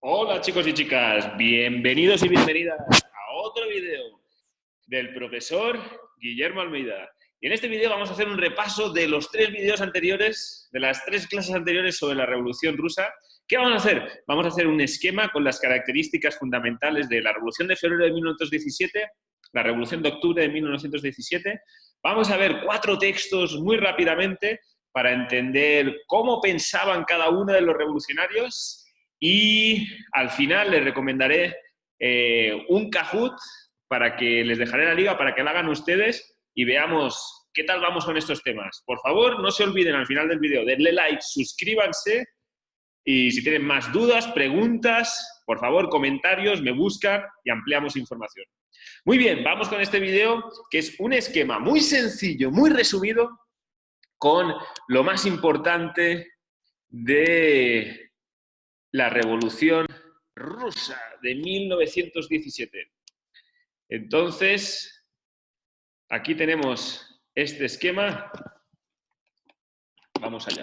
Hola chicos y chicas, bienvenidos y bienvenidas a otro video del profesor Guillermo Almeida. Y en este video vamos a hacer un repaso de los tres videos anteriores, de las tres clases anteriores sobre la Revolución Rusa. ¿Qué vamos a hacer? Vamos a hacer un esquema con las características fundamentales de la Revolución de febrero de 1917, la Revolución de octubre de 1917. Vamos a ver 4 textos muy rápidamente para entender cómo pensaban cada uno de los revolucionarios. Y al final les recomendaré un Kahoot para que les dejaré la liga para que la hagan ustedes y veamos qué tal vamos con estos temas. Por favor, no se olviden al final del vídeo, denle like, suscríbanse y si tienen más dudas, preguntas, por favor, comentarios, me buscan y ampliamos información. Muy bien, vamos con este vídeo que es un esquema muy sencillo, muy resumido con lo más importante de la Revolución Rusa de 1917. Entonces, aquí tenemos este esquema. Vamos allá.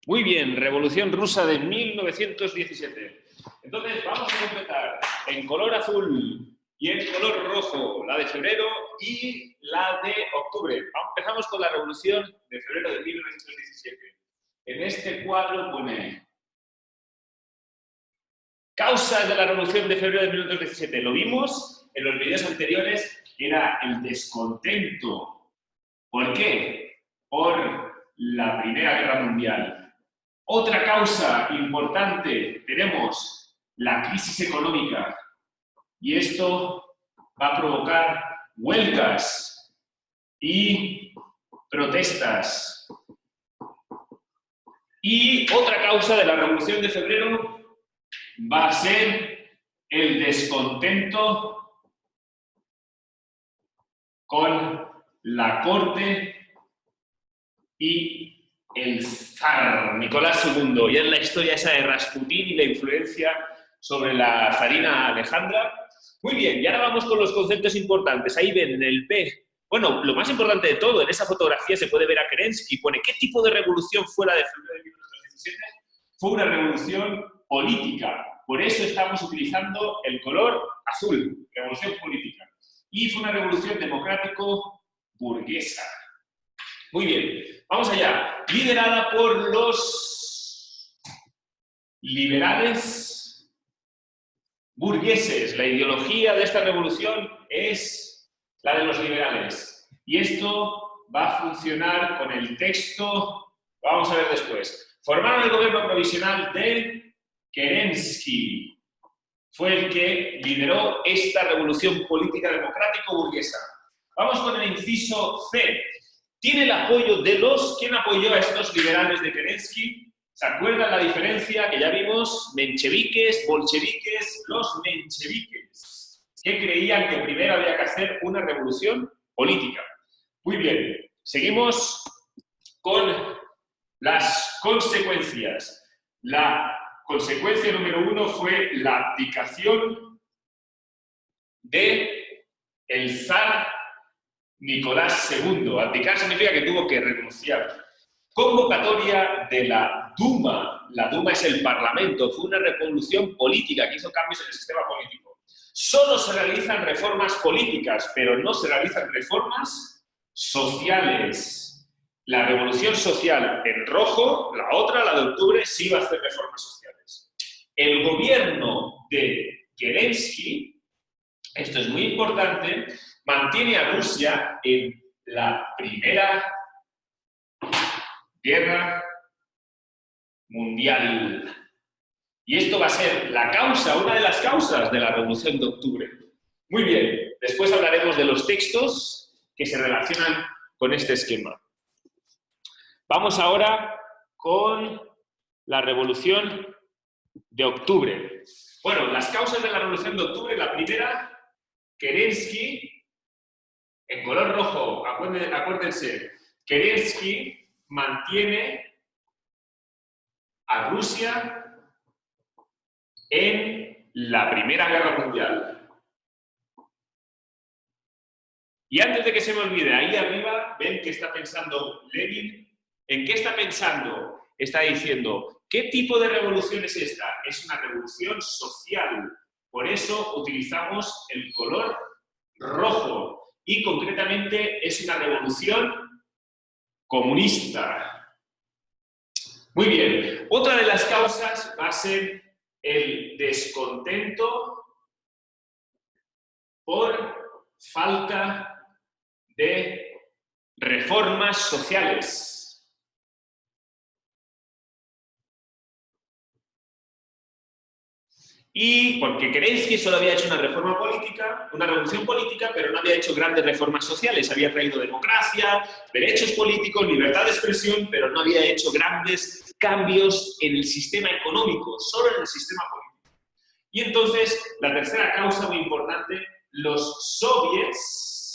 Muy bien, Revolución Rusa de 1917. Entonces, vamos a completar en color azul y en color rojo la de febrero y la de octubre. Empezamos con la Revolución de febrero de 1917. En este cuadro pone causas de la Revolución de febrero de 1917. Lo vimos en los vídeos anteriores, era el descontento. ¿Por qué? Por la Primera Guerra Mundial. Otra causa importante, tenemos la crisis económica y esto va a provocar huelgas y protestas. Y otra causa de la Revolución de Febrero va a ser el descontento con la corte y el zar Nicolás II. Y es la historia esa de Rasputín y la influencia sobre la zarina Alejandra. Muy bien, y ahora vamos con los conceptos importantes. Ahí ven en el P. Bueno, lo más importante de todo, en esa fotografía se puede ver a Kerensky. Pone, ¿qué tipo de revolución fue la de febrero de 1917? Fue una revolución política. Por eso estamos utilizando el color azul, revolución política. Y fue una revolución democrático-burguesa. Muy bien, vamos allá. Liderada por los liberales burgueses. La ideología de esta revolución es la de los liberales. Y esto va a funcionar con el texto, lo vamos a ver después. Formaron el gobierno provisional de Kerensky. Fue el que lideró esta revolución política democrático-burguesa. Vamos con el inciso C. Tiene el apoyo de los... ¿Quién apoyó a estos liberales de Kerensky? ¿Se acuerdan la diferencia que ya vimos? Mencheviques, bolcheviques, los mencheviques, que creían que primero había que hacer una revolución política. Muy bien, seguimos con las consecuencias. La consecuencia número 1 fue la abdicación de el zar Nicolás II. Abdicar significa que tuvo que renunciar. Convocatoria de la Duma. La Duma es el Parlamento. Fue una revolución política que hizo cambios en el sistema político. Solo se realizan reformas políticas, pero no se realizan reformas sociales. La revolución social en rojo, la otra, la de octubre, sí va a hacer reformas sociales. El gobierno de Kerensky, esto es muy importante, mantiene a Rusia en la Primera Guerra Mundial. Y esto va a ser la causa, una de las causas de la Revolución de Octubre. Muy bien, después hablaremos de los textos que se relacionan con este esquema. Vamos ahora con la Revolución de Octubre. Bueno, las causas de la Revolución de Octubre, la primera, Kerensky, en color rojo, acuérdense, Kerensky mantiene a Rusia en la Primera Guerra Mundial. Y antes de que se me olvide, ahí arriba, ven que está pensando Lenin. ¿En qué está pensando? Está diciendo, ¿qué tipo de revolución es esta? Es una revolución social. Por eso utilizamos el color rojo. Y concretamente es una revolución comunista. Muy bien. Otra de las causas va a ser el descontento por falta de reformas sociales. Y porque creéis que solo había hecho una reforma política, una revolución política, pero no había hecho grandes reformas sociales. Había traído democracia, derechos políticos, libertad de expresión, pero no había hecho grandes cambios en el sistema económico, solo en el sistema político. Y entonces, la tercera causa muy importante, los soviets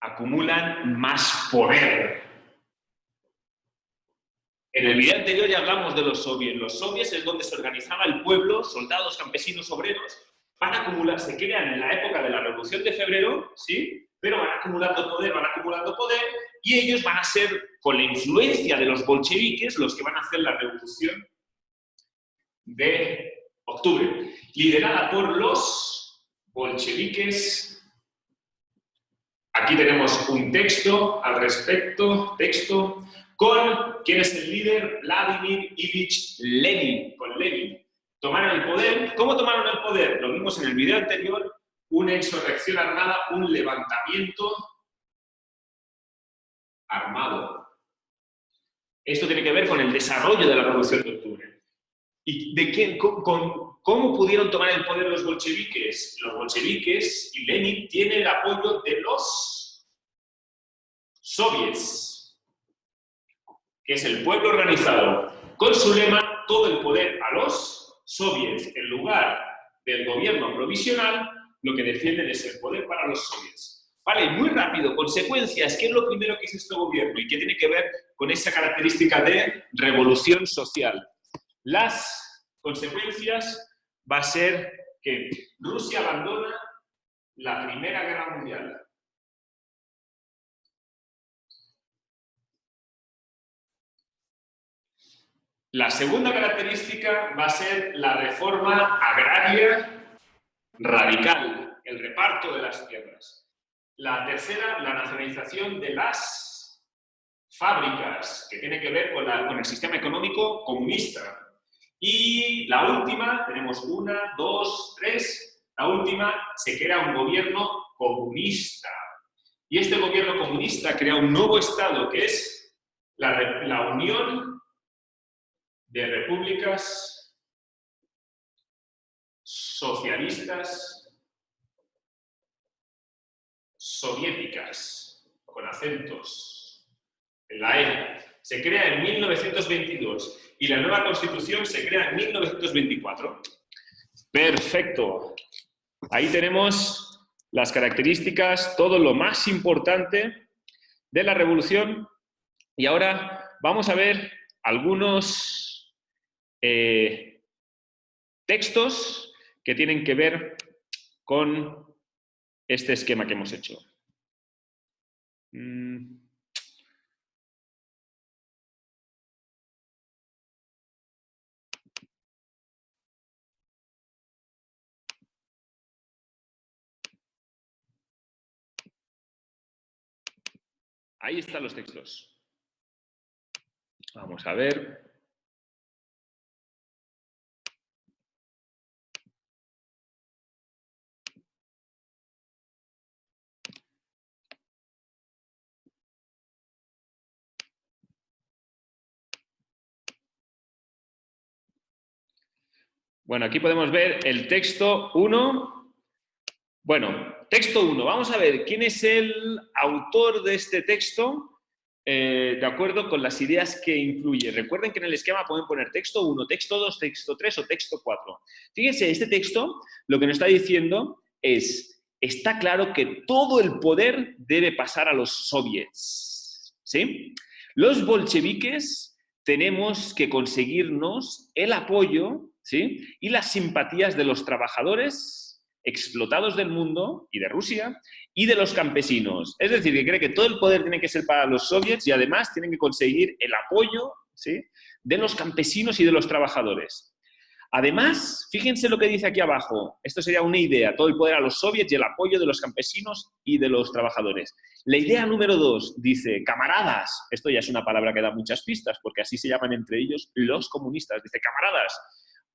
acumulan más poder. En el video anterior ya hablamos de los soviets. Los soviets es donde se organizaba el pueblo, soldados, campesinos, obreros, van a acumular, se crean en la época de la Revolución de Febrero, ¿sí? Pero van acumulando poder, y ellos van a ser, con la influencia de los bolcheviques, los que van a hacer la Revolución de Octubre, liderada por los bolcheviques. Aquí tenemos un texto al respecto, con quién es el líder, Vladimir Ilich Lenin, con Lenin. Tomaron el poder. ¿Cómo tomaron el poder? Lo vimos en el video anterior, una insurrección armada, un levantamiento armado. Esto tiene que ver con el desarrollo de la Revolución de Octubre. ¿Y de quién, cómo pudieron tomar el poder los bolcheviques? Los bolcheviques y Lenin tienen el apoyo de los soviets, que es el pueblo organizado, con su lema, todo el poder a los soviets. En lugar del gobierno provisional, lo que defienden es el poder para los soviets. Vale, muy rápido, consecuencias. ¿Qué es lo primero que hizo este gobierno? Y qué tiene que ver con esa característica de revolución social. Las consecuencias va a ser que Rusia abandona la Primera Guerra Mundial. La segunda característica va a ser la reforma agraria radical, el reparto de las tierras. La tercera, la nacionalización de las fábricas, que tiene que ver con el sistema económico comunista. Y la última, tenemos 1, 2, 3, la última, se crea un gobierno comunista. Y este gobierno comunista crea un nuevo Estado, que es la Unión de Repúblicas Socialistas Soviéticas, con acentos en la E. Se crea en 1922 y la nueva Constitución se crea en 1924. Perfecto. Ahí tenemos las características, todo lo más importante de la revolución. Y ahora vamos a ver algunos textos que tienen que ver con este esquema que hemos hecho. Ahí están los textos. Vamos a ver. Bueno, aquí podemos ver el texto 1. Bueno, texto 1. Vamos a ver quién es el autor de este texto, de acuerdo con las ideas que incluye. Recuerden que en el esquema pueden poner texto 1, texto 2, texto 3 o texto 4. Fíjense, este texto lo que nos está diciendo es está claro que todo el poder debe pasar a los soviets, ¿sí? Los bolcheviques tenemos que conseguirnos el apoyo, ¿sí?, y las simpatías de los trabajadores explotados del mundo y de Rusia y de los campesinos. Es decir, que cree que todo el poder tiene que ser para los soviets y además tienen que conseguir el apoyo, ¿sí?, de los campesinos y de los trabajadores. Además, fíjense lo que dice aquí abajo. Esto sería una idea, todo el poder a los soviets y el apoyo de los campesinos y de los trabajadores. La idea número 2 dice, camaradas, esto ya es una palabra que da muchas pistas, porque así se llaman entre ellos los comunistas. Dice, camaradas,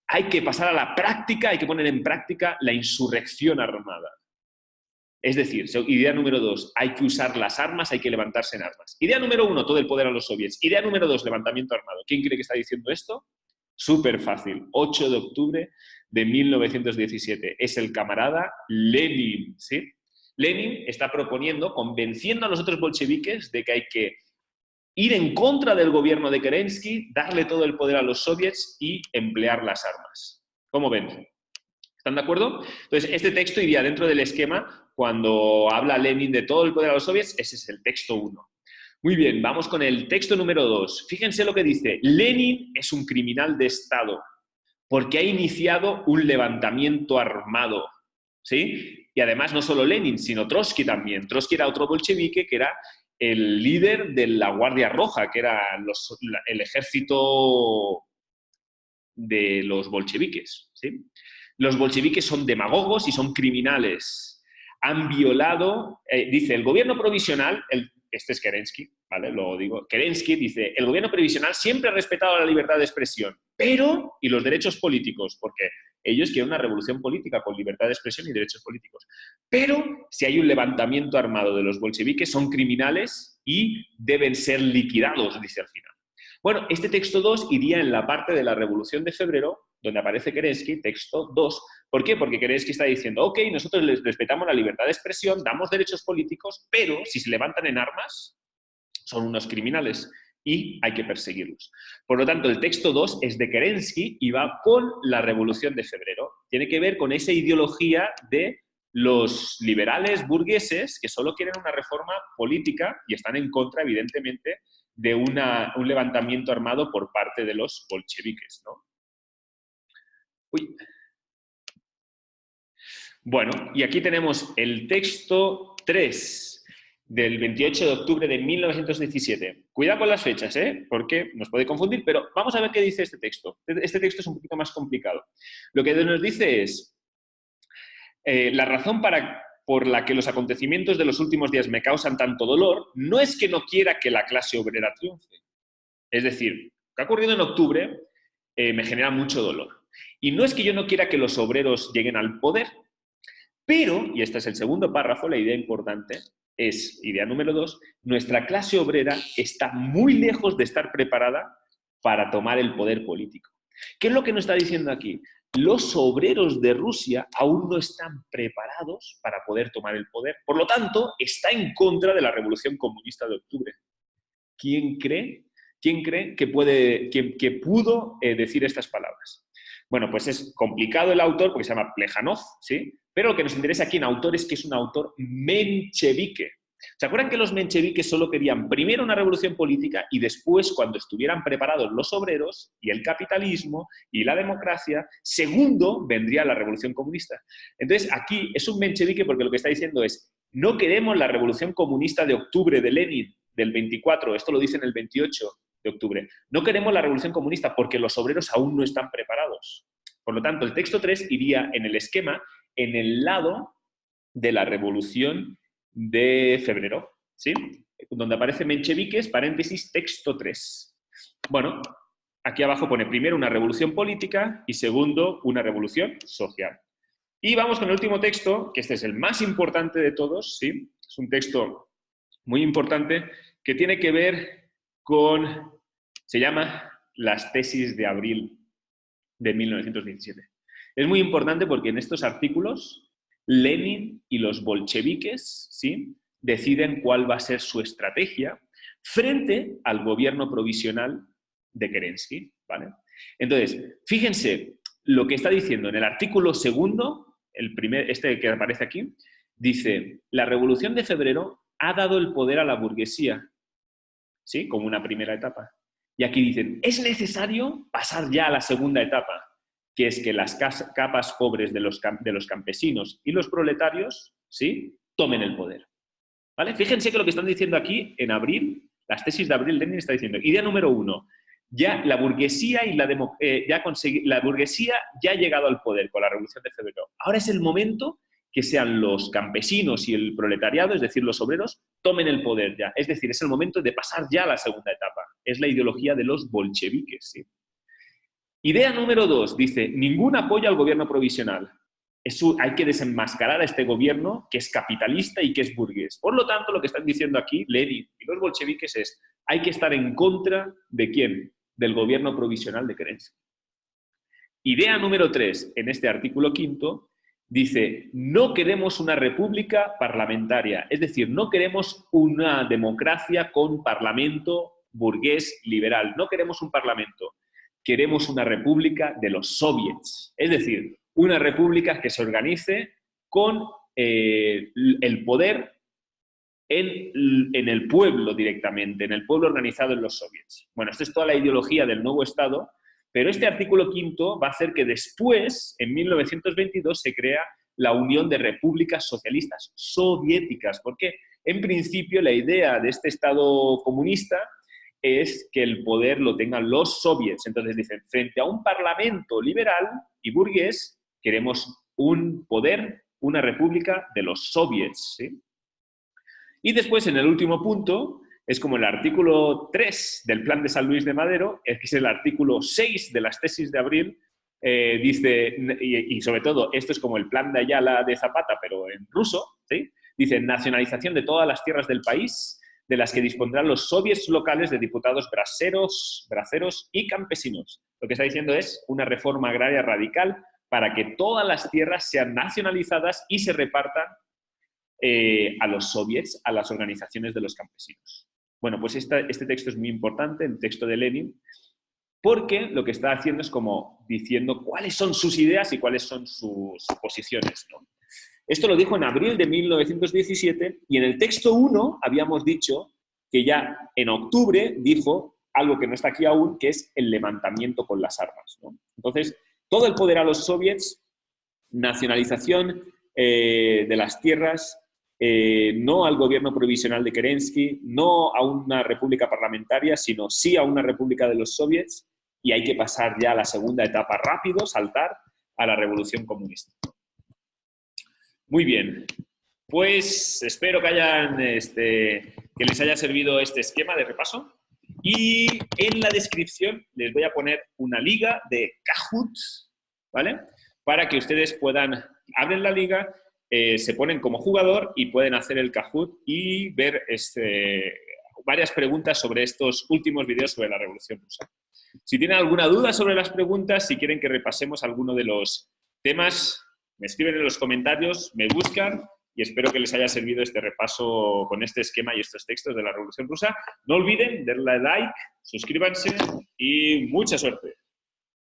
hay que pasar a la práctica, hay que poner en práctica la insurrección armada. Es decir, idea número 2, hay que usar las armas, hay que levantarse en armas. Idea número 1, todo el poder a los soviets. Idea número 2, levantamiento armado. ¿Quién cree que está diciendo esto? Súper fácil, 8 de octubre de 1917. Es el camarada Lenin, ¿sí? Lenin está proponiendo, convenciendo a los otros bolcheviques de que hay que ir en contra del gobierno de Kerensky, darle todo el poder a los soviets y emplear las armas. ¿Cómo ven? ¿Están de acuerdo? Entonces, este texto iría dentro del esquema cuando habla Lenin de todo el poder a los soviets, ese es el texto 1. Muy bien, vamos con el texto número 2. Fíjense lo que dice. Lenin es un criminal de Estado porque ha iniciado un levantamiento armado, ¿sí? Y además no solo Lenin, sino Trotsky también. Trotsky era otro bolchevique que era el líder de la Guardia Roja, que era el ejército de los bolcheviques, ¿sí? Los bolcheviques son demagogos y son criminales. Han violado, dice, el gobierno provisional, este es Kerensky, ¿vale? Lo digo. Kerensky dice, el gobierno provisional siempre ha respetado la libertad de expresión, pero, y los derechos políticos, porque ellos quieren una revolución política con libertad de expresión y derechos políticos. Pero, si hay un levantamiento armado de los bolcheviques, son criminales y deben ser liquidados, dice al final. Bueno, este texto 2 iría en la parte de la Revolución de Febrero, donde aparece Kerensky, texto 2. ¿Por qué? Porque Kerensky está diciendo, ok, nosotros les respetamos la libertad de expresión, damos derechos políticos, pero si se levantan en armas, son unos criminales y hay que perseguirlos. Por lo tanto, el texto 2 es de Kerensky y va con la Revolución de Febrero. Tiene que ver con esa ideología de los liberales burgueses que solo quieren una reforma política y están en contra, evidentemente, de un levantamiento armado por parte de los bolcheviques, ¿no? Uy. Bueno, y aquí tenemos el texto 3 del 28 de octubre de 1917. Cuidado con las fechas, porque nos puede confundir, pero vamos a ver qué dice este texto. Este texto es un poquito más complicado. Lo que nos dice es, la razón por la que los acontecimientos de los últimos días me causan tanto dolor no es que no quiera que la clase obrera triunfe. Es decir, lo que ha ocurrido en octubre me genera mucho dolor. Y no es que yo no quiera que los obreros lleguen al poder, pero, y este es el segundo párrafo, la idea importante, es, idea número 2, nuestra clase obrera está muy lejos de estar preparada para tomar el poder político. ¿Qué es lo que nos está diciendo aquí? Los obreros de Rusia aún no están preparados para poder tomar el poder. Por lo tanto, está en contra de la Revolución Comunista de octubre. ¿Quién cree que pudo decir estas palabras? Bueno, pues es complicado el autor porque se llama Plejanov, ¿sí? Pero lo que nos interesa aquí en autor es que es un autor menchevique. ¿Se acuerdan que los mencheviques solo querían primero una revolución política y después, cuando estuvieran preparados los obreros y el capitalismo y la democracia, segundo vendría la revolución comunista? Entonces, aquí es un menchevique porque lo que está diciendo es, no queremos la revolución comunista de octubre de Lenin, del 24, esto lo dice en el 28 de octubre. No queremos la revolución comunista porque los obreros aún no están preparados. Por lo tanto, el texto 3 iría en el esquema, en el lado de la revolución de febrero, ¿sí? Donde aparece mencheviques, paréntesis, texto 3. Bueno, aquí abajo pone primero una revolución política y segundo una revolución social. Y vamos con el último texto, que este es el más importante de todos, ¿sí? Es un texto muy importante que tiene que ver con, se llama Las tesis de abril de 1917. Es muy importante porque en estos artículos Lenin y los bolcheviques, ¿sí?, deciden cuál va a ser su estrategia frente al gobierno provisional de Kerensky, ¿vale? Entonces, fíjense lo que está diciendo en el artículo segundo, este que aparece aquí, Dice, la Revolución de Febrero ha dado el poder a la burguesía, ¿sí? Como una primera etapa. Y aquí dicen, es necesario pasar ya a la segunda etapa, que es que las capas pobres de los campesinos y los proletarios, ¿sí?, tomen el poder. ¿Vale? Fíjense que lo que están diciendo aquí en abril, las tesis de abril, Lenin está diciendo, idea número 1, ya la burguesía, la burguesía ya ha llegado al poder con la Revolución de Febrero. Ahora es el momento que sean los campesinos y el proletariado, es decir, los obreros, tomen el poder ya. Es decir, es el momento de pasar ya a la segunda etapa. Es la ideología de los bolcheviques, ¿sí? Idea número 2, dice, ningún apoyo al gobierno provisional. Hay que desenmascarar a este gobierno que es capitalista y que es burgués. Por lo tanto, lo que están diciendo aquí Lenin y los bolcheviques es, hay que estar en contra ¿de quién? Del gobierno provisional de Kerensky. Idea número 3, en este artículo 5, dice, no queremos una república parlamentaria, es decir, no queremos una democracia con parlamento burgués liberal, no queremos un parlamento, queremos una república de los soviets, es decir, una república que se organice con el poder en el pueblo directamente, en el pueblo organizado en los soviets. Bueno, esto es toda la ideología del nuevo Estado, pero este artículo 5 va a hacer que después, en 1922, se crea la Unión de Repúblicas Socialistas Soviéticas, porque en principio la idea de este Estado comunista es que el poder lo tengan los soviets. Entonces dicen, frente a un parlamento liberal y burgués, queremos un poder, una república de los soviets, ¿sí? Y después, en el último punto, es como el artículo 3 del Plan de San Luis de Madero, que es el artículo 6 de las tesis de abril, dice, y sobre todo, esto es como el Plan de Ayala de Zapata, pero en ruso, ¿sí? Dice, nacionalización de todas las tierras del país, de las que dispondrán los soviets locales de diputados braceros y campesinos. Lo que está diciendo es una reforma agraria radical para que todas las tierras sean nacionalizadas y se repartan a los soviets, a las organizaciones de los campesinos. Bueno, pues este texto es muy importante, el texto de Lenin, porque lo que está haciendo es como diciendo cuáles son sus ideas y cuáles son sus posiciones, ¿no? Esto lo dijo en abril de 1917 y en el texto 1 habíamos dicho que ya en octubre dijo algo que no está aquí aún, que es el levantamiento con las armas, ¿no? Entonces, todo el poder a los soviets, nacionalización de las tierras, no al gobierno provisional de Kerensky, no a una república parlamentaria, sino sí a una república de los soviets, y hay que pasar ya a la segunda etapa rápido, saltar a la revolución comunista. Muy bien, pues espero que les haya servido este esquema de repaso, y en la descripción les voy a poner una liga de Kahoot, ¿vale? Para que ustedes puedan, abren la liga, se ponen como jugador y pueden hacer el Kahoot y ver varias preguntas sobre estos últimos vídeos sobre la Revolución Rusa. Si tienen alguna duda sobre las preguntas, si quieren que repasemos alguno de los temas, me escriben en los comentarios, me buscan y espero que les haya servido este repaso con este esquema y estos textos de la Revolución Rusa. No olviden darle like, suscríbanse y mucha suerte.